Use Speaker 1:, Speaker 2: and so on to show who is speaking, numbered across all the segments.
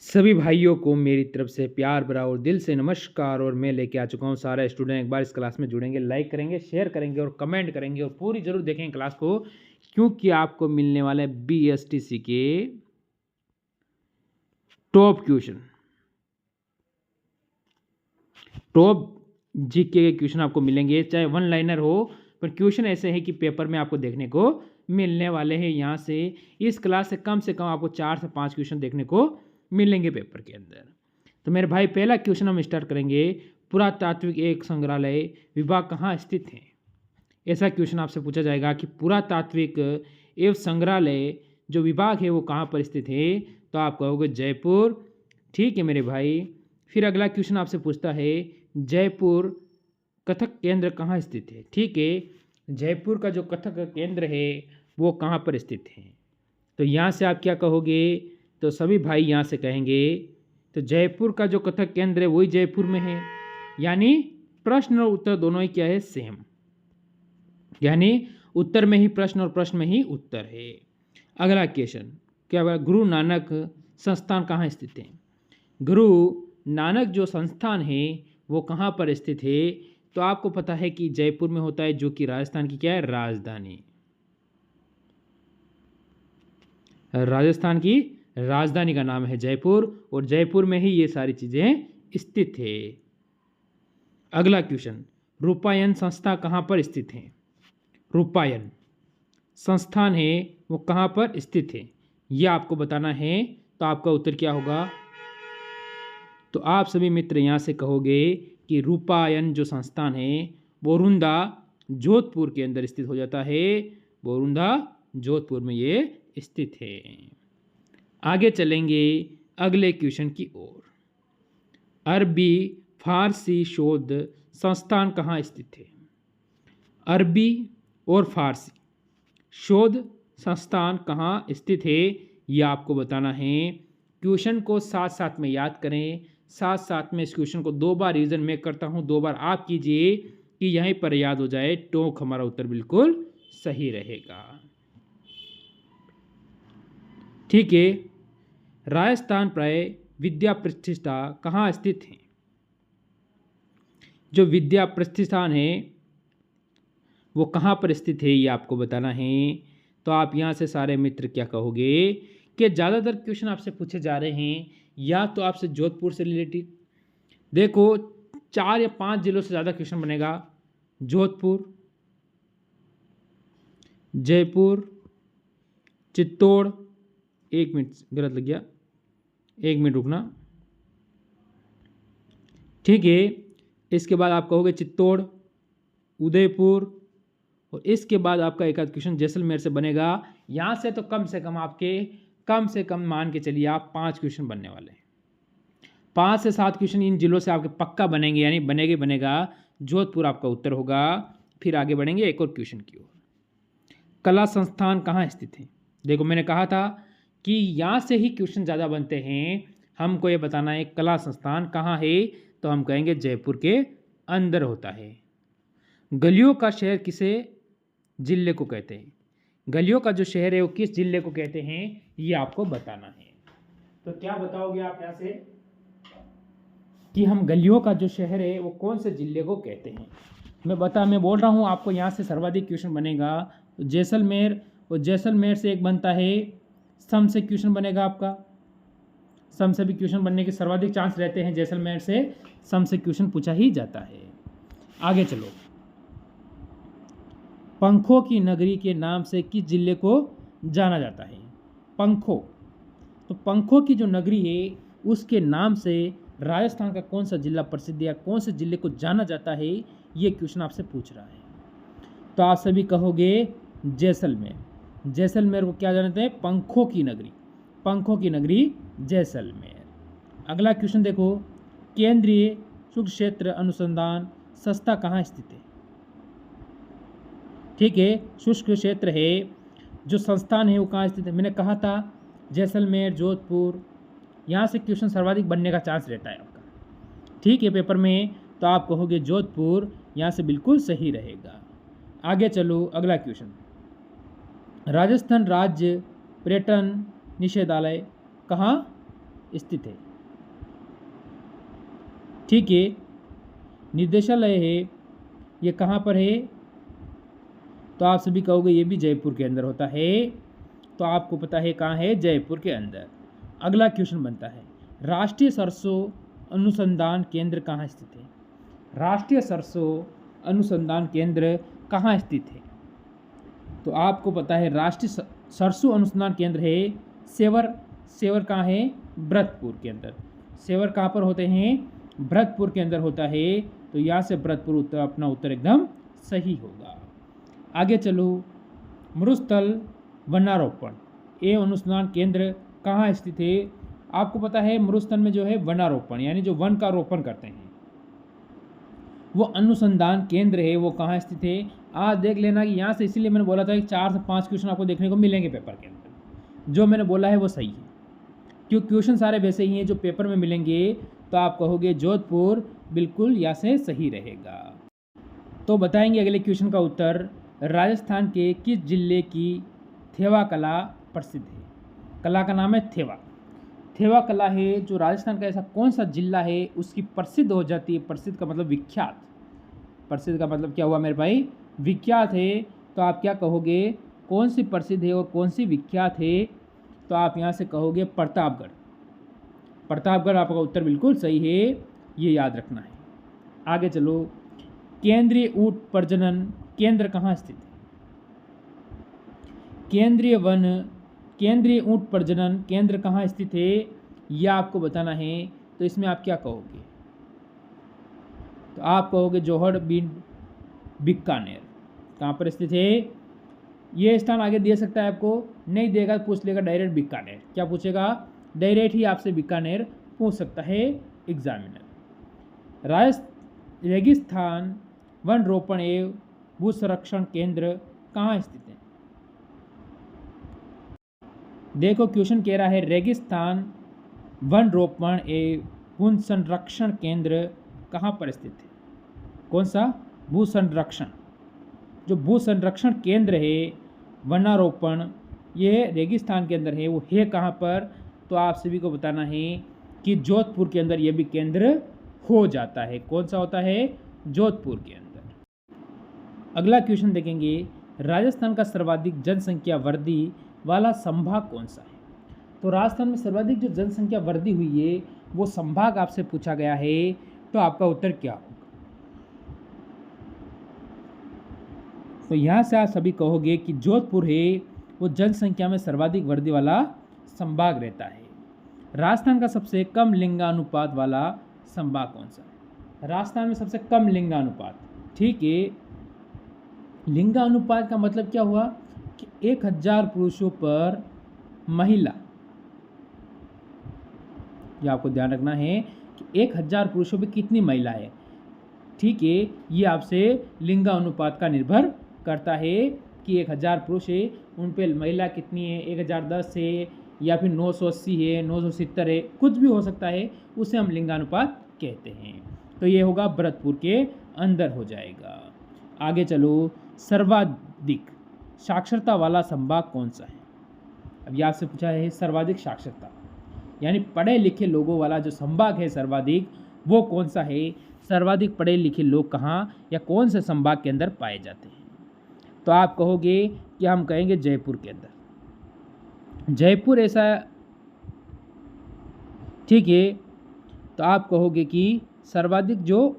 Speaker 1: सभी भाइयों को मेरी तरफ से प्यार भरा और दिल से नमस्कार। और मैं लेके आ चुका हूँ सारे स्टूडेंट एक बार इस क्लास में जुड़ेंगे, लाइक करेंगे, शेयर करेंगे और कमेंट करेंगे और पूरी जरूर देखेंगे क्लास को, क्योंकि आपको मिलने वाले BSTC के टॉप जीके के क्वेश्चन आपको मिलेंगे, चाहे वन लाइनर हो, पर क्वेश्चन ऐसे हैं कि पेपर में आपको देखने को मिलने वाले हैं। यहाँ से इस क्लास से कम आपको 4 से 5 क्वेश्चन देखने को मिलेंगे पेपर के अंदर। तो मेरे भाई पहला क्वेश्चन हम स्टार्ट करेंगे। पुरातात्विक एक संग्रहालय विभाग कहाँ स्थित है? ऐसा क्वेश्चन आपसे पूछा जाएगा कि पुरातात्विक एवं संग्रहालय जो विभाग है वो कहाँ पर स्थित है, तो आप कहोगे जयपुर। ठीक है मेरे भाई। फिर अगला क्वेश्चन आपसे पूछता है जयपुर कथक केंद्र कहाँ स्थित है? ठीक है, जयपुर का जो कथक केंद्र है वो कहाँ पर स्थित है? तो यहाँ से आप क्या कहोगे? तो सभी भाई यहाँ से कहेंगे तो जयपुर का जो कथक केंद्र है वही जयपुर में है। यानी प्रश्न और उत्तर दोनों ही क्या है? सेम। यानी उत्तर में ही प्रश्न और प्रश्न में ही उत्तर है। अगला क्वेश्चन क्या बोला? गुरु नानक संस्थान कहाँ स्थित है? गुरु नानक जो संस्थान है वो कहाँ पर स्थित है? तो आपको पता है कि जयपुर में होता है, जो कि राजस्थान की क्या है? राजधानी। राजस्थान की राजधानी का नाम है जयपुर, और जयपुर में ही ये सारी चीजें स्थित है। अगला क्वेश्चन, रूपायन संस्था कहाँ पर स्थित है? रूपायन संस्थान है वो कहाँ पर स्थित है, यह आपको बताना है। तो आपका उत्तर क्या होगा? तो आप सभी मित्र यहाँ से कहोगे कि रूपायन जो संस्थान है बोरुंदा जोधपुर के अंदर स्थित हो जाता है। बोरुंदा जोधपुर में ये स्थित है। आगे चलेंगे अगले क्वेश्चन की ओर। अरबी फारसी शोध संस्थान कहाँ स्थित है? अरबी और फारसी शोध संस्थान कहाँ स्थित है, यह आपको बताना है। क्वेश्चन को साथ साथ में याद करें, साथ साथ में इस क्वेश्चन को 2 बार रिवीजन मैं करता हूँ, 2 बार आप कीजिए कि यहीं पर याद हो जाए, तो हमारा उत्तर बिल्कुल सही रहेगा। ठीक है। राजस्थान प्राय विद्या प्रतिष्ठा कहाँ स्थित है? जो विद्या प्रतिष्ठान है वो कहाँ पर स्थित है, ये आपको बताना है। तो आप यहाँ से सारे मित्र क्या कहोगे कि ज़्यादातर क्वेश्चन आपसे पूछे जा रहे हैं या तो आपसे जोधपुर से रिलेटेड, देखो 4 या 5 जिलों से ज़्यादा क्वेश्चन बनेगा। जोधपुर, जयपुर, चित्तौड़, 1 मिनट गलत लग गया, 1 मिनट रुकना। ठीक है, इसके बाद आप कहोगे चित्तौड़, उदयपुर, और इसके बाद आपका एक आध क्वेश्चन जैसलमेर से बनेगा। यहाँ से तो कम से कम मान के चलिए आप 5 क्वेश्चन बनने वाले हैं। 5 से 7 क्वेश्चन इन जिलों से आपके पक्का बनेंगे, यानी बनेगा। जोधपुर आपका उत्तर होगा। फिर आगे बढ़ेंगे एक और क्वेश्चन की ओर। कला संस्थान कहाँ स्थित है? देखो मैंने कहा था कि यहाँ से ही क्वेश्चन ज़्यादा बनते हैं। हमको ये बताना है कला संस्थान कहाँ है, तो हम कहेंगे जयपुर के अंदर होता है। गलियों का शहर किसे जिले को कहते हैं? गलियों का जो शहर है वो किस जिले को कहते हैं, ये आपको बताना है। तो क्या बताओगे आप यहाँ से कि हम गलियों का जो शहर है वो कौन से जिले को कहते हैं? मैं बोल रहा हूँ आपको, यहाँ से सर्वाधिक क्वेश्चन बनेगा जैसलमेर, और जैसलमेर से एक बनता है सम से क्वेश्चन बनेगा आपका। सम से भी क्वेश्चन बनने के सर्वाधिक चांस रहते हैं। जैसलमेर से सम से क्वेश्चन पूछा ही जाता है। आगे चलो। पंखों की नगरी के नाम से किस जिले को जाना जाता है? पंखों, तो पंखों की जो नगरी है उसके नाम से राजस्थान का कौन सा जिला प्रसिद्ध है, कौन से जिले को जाना जाता है, ये क्वेश्चन आपसे पूछ रहा है। तो आप सभी कहोगे जैसलमेर। जैसलमेर को क्या जानते हैं? पंखों की नगरी। पंखों की नगरी जैसलमेर। अगला क्वेश्चन देखो, केंद्रीय शुष्क क्षेत्र अनुसंधान संस्था कहाँ स्थित है? ठीक है, शुष्क क्षेत्र है जो संस्थान है वो कहाँ स्थित है? मैंने कहा था जैसलमेर, जोधपुर, यहाँ से क्वेश्चन सर्वाधिक बनने का चांस रहता है आपका। ठीक है, पेपर में तो आप कहोगे जोधपुर, यहाँ से बिल्कुल सही रहेगा। आगे चलो, अगला क्वेश्चन। राजस्थान राज्य पर्यटन निषेधालय कहाँ स्थित है। ठीक है, निर्देशालय है ये कहाँ पर है? तो आप सभी कहोगे ये भी जयपुर के अंदर होता है। तो आपको पता है कहाँ है? जयपुर के अंदर। अगला क्वेश्चन बनता है, राष्ट्रीय सरसों अनुसंधान केंद्र कहाँ स्थित है? राष्ट्रीय सरसों अनुसंधान केंद्र कहाँ स्थित है? तो आपको पता है राष्ट्रीय सरसों अनुसंधान केंद्र है सेवर। सेवर कहाँ है? भरतपुर के अंदर। सेवर कहाँ पर होते हैं? भरतपुर के अंदर होता है। तो यहाँ से भरतपुर उत्तर, अपना उत्तर एकदम सही होगा। आगे चलो, मरुस्थल वनारोपण एवं अनुसंधान केंद्र कहाँ स्थित है? आपको पता है मरुस्थल में जो है वनारोपण यानी जो वन का रोपण करते हैं वो अनुसंधान केंद्र है, वो कहाँ स्थित है? आज देख लेना कि यहाँ से, इसीलिए मैंने बोला था कि 4 से 5 क्वेश्चन आपको देखने को मिलेंगे पेपर के अंदर। जो मैंने बोला है वो सही है, क्योंकि क्वेश्चन सारे वैसे ही हैं जो पेपर में मिलेंगे। तो आप कहोगे जोधपुर, बिल्कुल यहाँ से सही रहेगा। तो बताएंगे अगले क्वेश्चन का उत्तर, राजस्थान के किस जिले की थेवा कला प्रसिद्ध है? कला का नाम है थेवा। थेवा कला है जो राजस्थान का ऐसा कौन सा जिला है उसकी प्रसिद्ध हो जाती है? प्रसिद्ध का मतलब विख्यात। प्रसिद्ध का मतलब क्या हुआ मेरे भाई? विख्यात है। तो आप क्या कहोगे, कौन सी प्रसिद्ध है और कौन सी विख्यात है? तो आप यहाँ से कहोगे प्रतापगढ़। प्रतापगढ़ आपका उत्तर बिल्कुल सही है, ये याद रखना है। आगे चलो, केंद्रीय ऊंट प्रजनन केंद्र कहाँ स्थित है? केंद्रीय ऊंट प्रजनन केंद्र कहाँ स्थित है, यह आपको बताना है। तो इसमें आप क्या कहोगे? तो आप कहोगे जोहड़ बिन बीकानेर। कहाँ पर स्थित है? ये स्थान आगे दे सकता है आपको, नहीं देगा पूछ लेगा डायरेक्ट बीकानेर। क्या पूछेगा? डायरेक्ट ही आपसे बीकानेर पूछ सकता है एग्जामिनर। रेगिस्तान वन रोपण एवं भू संरक्षण केंद्र कहाँ स्थित है? देखो क्वेश्चन कह रहा है रेगिस्तान वन रोपण एवं भू संरक्षण केंद्र कहाँ पर स्थित है? कौन सा? भू संरक्षण। जो भू संरक्षण केंद्र है वनारोपण, ये रेगिस्तान के अंदर है, वो है कहाँ पर? तो आप सभी को बताना है कि जोधपुर के अंदर ये भी केंद्र हो जाता है। कौन सा होता है? जोधपुर के अंदर। अगला क्वेश्चन देखेंगे, राजस्थान का सर्वाधिक जनसंख्या वृद्धि वाला संभाग कौन सा है? तो राजस्थान में सर्वाधिक जो जनसंख्या वृद्धि हुई है वो संभाग आपसे पूछा गया है। तो आपका उत्तर क्या होगा? तो यहाँ से आप सभी कहोगे कि जोधपुर है वो जनसंख्या में सर्वाधिक वृद्धि वाला संभाग रहता है। राजस्थान का सबसे कम लिंगानुपात वाला संभाग कौन सा है? राजस्थान में सबसे कम लिंगानुपात। ठीक है, लिंगानुपात का मतलब क्या हुआ कि 1000 पुरुषों पर महिला। ये आपको ध्यान रखना है कि 1000 पुरुषों पर कितनी महिला है। ठीक है, ये आपसे लिंगानुपात का निर्भर करता है कि 1000 पुरुष है उन पे महिला कितनी है, 1010 है या फिर 980 है, 970 है, कुछ भी हो सकता है, उसे हम लिंगानुपात कहते हैं। तो ये होगा भरतपुर के अंदर हो जाएगा। आगे चलो, सर्वाधिक साक्षरता वाला संभाग कौन सा है? अब यहाँ से पूछा है सर्वाधिक साक्षरता यानी पढ़े लिखे लोगों वाला जो संभाग है सर्वाधिक, वो कौन सा है? सर्वाधिक पढ़े लिखे लोग कहाँ या कौन से संभाग के अंदर पाए जाते हैं? तो आप कहोगे कि हम कहेंगे जयपुर के अंदर। जयपुर ऐसा, ठीक है। तो आप कहोगे कि सर्वाधिक जो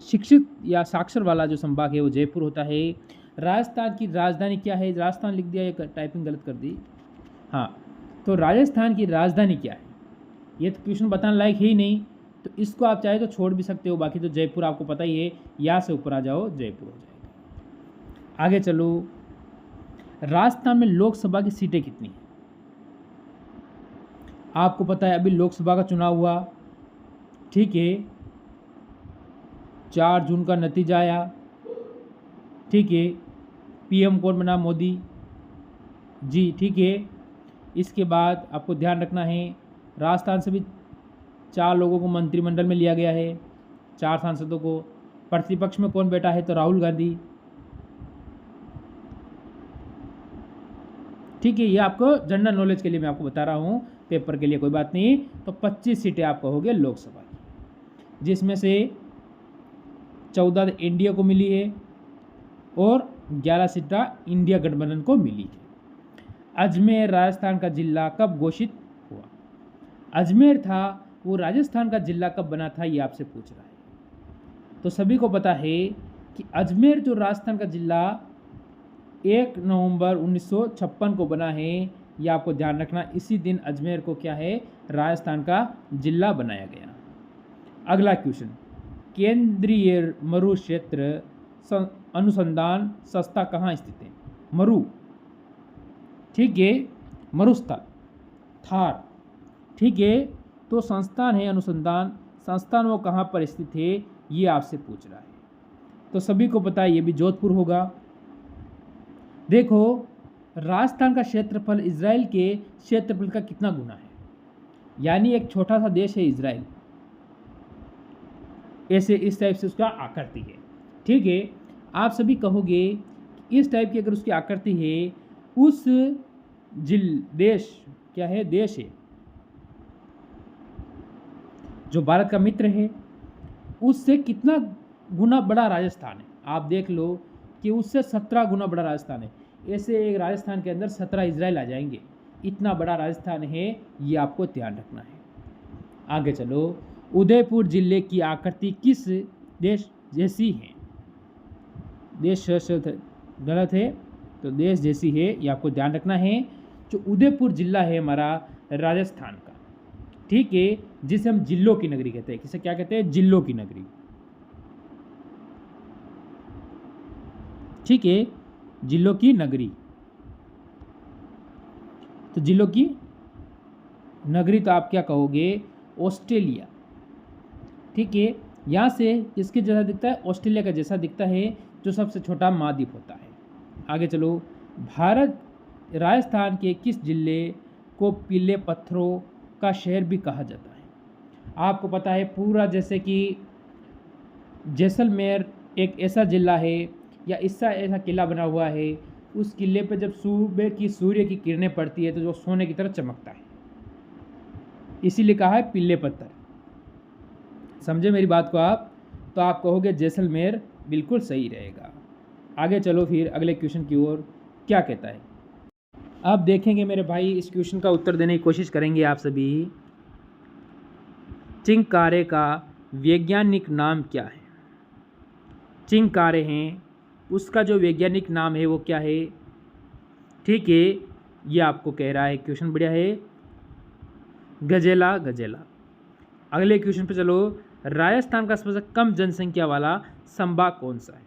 Speaker 1: शिक्षित या साक्षर वाला जो संभाग है वो जयपुर होता है। राजस्थान की राजधानी क्या है? राजस्थान लिख दिया, एक टाइपिंग गलत कर दी। हाँ, तो राजस्थान की राजधानी क्या है? ये तो क्वेश्चन बताने लायक है ही नहीं, तो इसको आप चाहे तो छोड़ भी सकते हो। बाकी तो जयपुर आपको पता ही है, यहाँ से ऊपर आ जाओ जयपुर हो जाएगा। आगे चलो, राजस्थान में लोकसभा की सीटें कितनी हैं? आपको पता है अभी लोकसभा का चुनाव हुआ, ठीक है, 4 जून का नतीजा आया, ठीक है। पीएम कौन बना? मोदी जी, ठीक है। इसके बाद आपको ध्यान रखना है राजस्थान से भी 4 लोगों को मंत्रिमंडल में लिया गया है, 4 सांसदों को। प्रतिपक्ष में कौन बैठा है? तो राहुल गांधी, ठीक है। ये आपको जनरल नॉलेज के लिए मैं आपको बता रहा हूँ, पेपर के लिए कोई बात नहीं। तो 25 सीटें आप कहोगे लोकसभा की, जिसमें से 14 एनडीए को मिली है और 11 सीटें इंडिया गठबंधन को मिली है। अजमेर राजस्थान का जिला कब घोषित हुआ? अजमेर था वो राजस्थान का जिला कब बना था, ये आपसे पूछ रहा है। तो सभी को पता है कि अजमेर जो राजस्थान का जिला 1 नवंबर 1956 को बना है, ये आपको ध्यान रखना। इसी दिन अजमेर को क्या है, राजस्थान का जिला बनाया गया। अगला क्वेश्चन, केंद्रीय मरु क्षेत्र अनुसंधान संस्था कहाँ स्थित है? मरु, ठीक है, मरुस्थल, थार, ठीक है। तो संस्थान है अनुसंधान, संस्थान वो कहाँ पर स्थित है, ये आपसे पूछ रहा है। तो सभी को पता है ये भी जोधपुर होगा। देखो, राजस्थान का क्षेत्रफल इजराइल के क्षेत्रफल का कितना गुना है, यानी एक छोटा सा देश है इजराइल, ऐसे इस टाइप से उसका आकृति है, ठीक है। आप सभी कहोगे इस टाइप की अगर उसकी आकृति है, उस देश क्या है, देश है जो भारत का मित्र है, उससे कितना गुना बड़ा राजस्थान है। आप देख लो कि उससे 17 गुना बड़ा राजस्थान है। ऐसे एक राजस्थान के अंदर 17 इजराइल आ जाएंगे, इतना बड़ा राजस्थान है, ये आपको ध्यान रखना है। आगे चलो, उदयपुर जिले की आकृति किस देश जैसी है? देश गलत है, तो देश जैसी है, ये आपको ध्यान रखना है। जो उदयपुर जिला है हमारा राजस्थान का, ठीक है, जिसे हम जिलों की नगरी कहते हैं। किसे क्या कहते हैं? जिलों की नगरी, ठीक है, जिलों की नगरी। तो जिलों की नगरी तो आप क्या कहोगे? ऑस्ट्रेलिया, ठीक है। यहाँ से किसके जैसा दिखता है? ऑस्ट्रेलिया का जैसा दिखता है, जो सबसे छोटा महाद्वीप होता है। आगे चलो, भारत राजस्थान के किस जिले को पीले पत्थरों का शहर भी कहा जाता है? आपको पता है पूरा, जैसे कि जैसलमेर एक ऐसा जिला है या ऐसा किला बना हुआ है, उस किले पे जब सुबह की सूर्य की किरणें पड़ती है तो जो सोने की तरह चमकता है, इसीलिए कहा है पीले पत्थर। समझे मेरी बात को आप? तो आप कहोगे जैसलमेर बिल्कुल सही रहेगा। आगे चलो फिर अगले क्वेश्चन की ओर, क्या कहता है। अब देखेंगे मेरे भाई, इस क्वेश्चन का उत्तर देने की कोशिश करेंगे आप सभी। चिंकारे का वैज्ञानिक नाम क्या है? चिंकारे हैं, उसका जो वैज्ञानिक नाम है वो क्या है, ठीक है, ये आपको कह रहा है। क्वेश्चन बढ़िया है, गजेला गजेला। अगले क्वेश्चन पे चलो, राजस्थान का सबसे कम जनसंख्या वाला संभाग कौन सा है?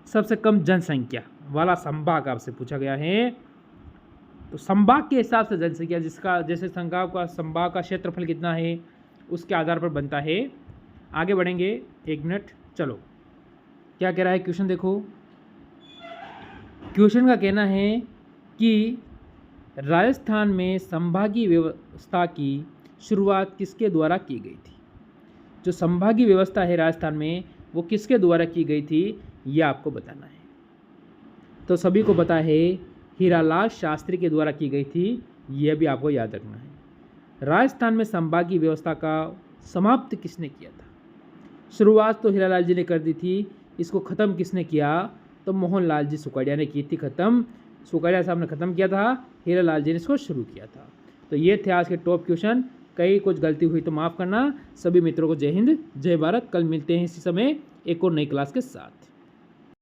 Speaker 1: सबसे कम जनसंख्या वाला संभाग आपसे पूछा गया है। तो संभाग के हिसाब से जनसंख्या, जिसका जैसे संभाग का क्षेत्रफल कितना है उसके आधार पर बनता है। आगे बढ़ेंगे, 1 मिनट, चलो क्या कह रहा है क्वेश्चन देखो। क्वेश्चन का कहना है कि राजस्थान में संभागीय व्यवस्था की शुरुआत किसके द्वारा की गई थी? जो संभागीय व्यवस्था है राजस्थान में, वो किसके द्वारा की गई थी, ये आपको बताना है। तो सभी को पता है हीरालाल शास्त्री के द्वारा की गई थी, यह भी आपको याद रखना है। राजस्थान में संभागीय व्यवस्था का समाप्त किसने किया था? शुरुआत तो हीरालाल जी ने कर दी थी, इसको ख़त्म किसने किया? तो मोहनलाल जी सुकाड़िया ने की थी ख़त्म। सुकाड़िया साहब ने ख़त्म किया था, हीरालाल जी ने इसको शुरू किया था। तो ये थे आज के टॉप क्वेश्चन। कहीं कुछ गलती हुई तो माफ़ करना। सभी मित्रों को जय हिंद, जय भारत। कल मिलते हैं इसी समय एक और नई क्लास के साथ।